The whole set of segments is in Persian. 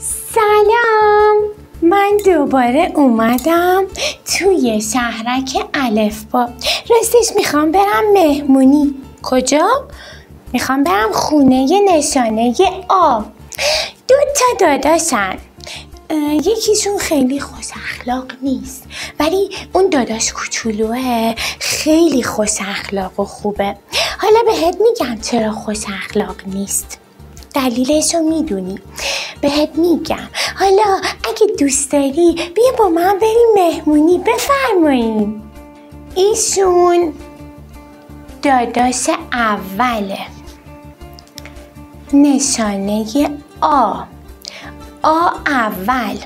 سلام، من دوباره اومدم توی شهرک الفبا. راستش میخوام برم مهمونی. کجا؟ میخوام برم خونه نشانه آ. 2 داداشن. یکیشون خیلی خوش اخلاق نیست، ولی اون داداش کوچولوه خیلی خوش اخلاق و خوبه. حالا بهت میگم چرا خوش اخلاق نیست. دلیلشو میدونی؟ بهت میگم. حالا اگه دوست داری بیا با من بریم مهمونی. بفرمایین. ایشون داداش اوله، نشانه آ اول.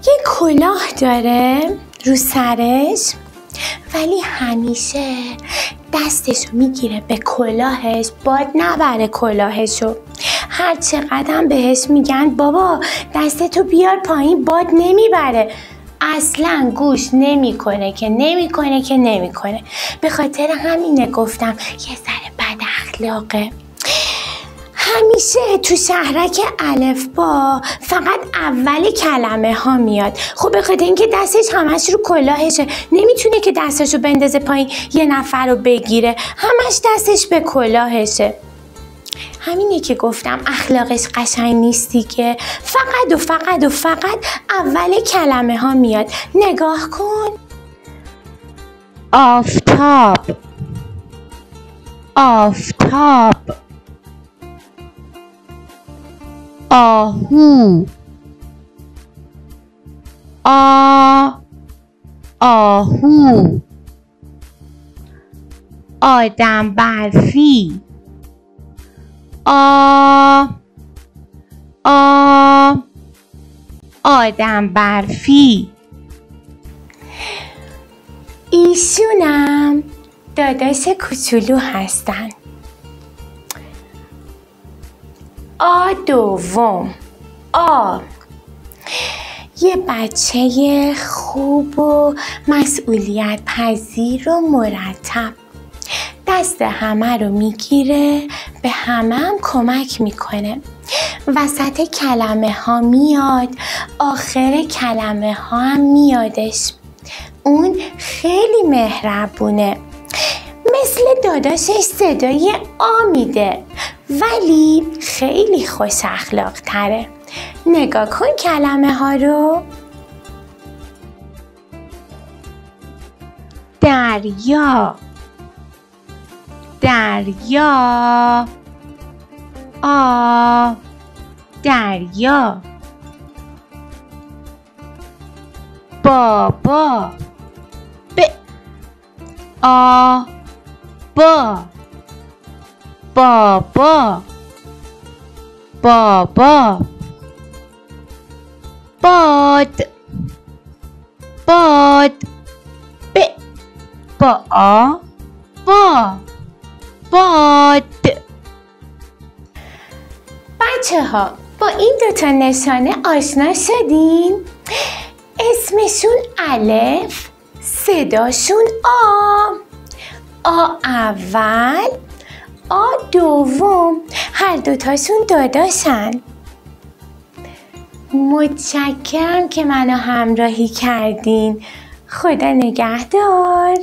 یه کلاه داره رو سرش، ولی همیشه دستشو میگیره به کلاهش، باد نبره کلاهشو. هر چقدر بهش میگن بابا دستتو بیار پایین، باد نمیبره، اصلا گوش نمیکنه که نمیکنه. به خاطر همینه گفتم یه ذره بد اخلاقه. همیشه تو شهرک الفبا فقط اول کلمه ها میاد. خب به خاطر اینکه دستش همش رو کلاهشه، نمیتونه که دستشو بندازه پایین یه نفر رو بگیره، همش دستش به کلاهشه. همینه که گفتم اخلاقش قشنگ نیستی که فقط اول کلمه ها میاد. نگاه کن. آفتاب، آهو، آهو، آدم برفی، آدم برفی. ایشونم داداش کوچولو هستن. دوم، یه بچه خوب و مسئولیت پذیر و مرتب، دست همه رو میگیره، به همه هم کمک میکنه. وسط کلمه ها میاد، آخر کلمه ها هم میادش. اون خیلی مهربونه. مثل داداشش صدای آ میده، ولی خیلی خوش اخلاق تره. نگاه کن کلمه ها رو. دریا، دریا. بابا، بابا. باد، باد. بچه ها با این 2 نشانه آشنا شدین؟ اسمشون الف، صداشون آ اول، آ دوم. هر 2 تاشون داداشن. متشکرم که منو همراهی کردین. خدا نگهدار.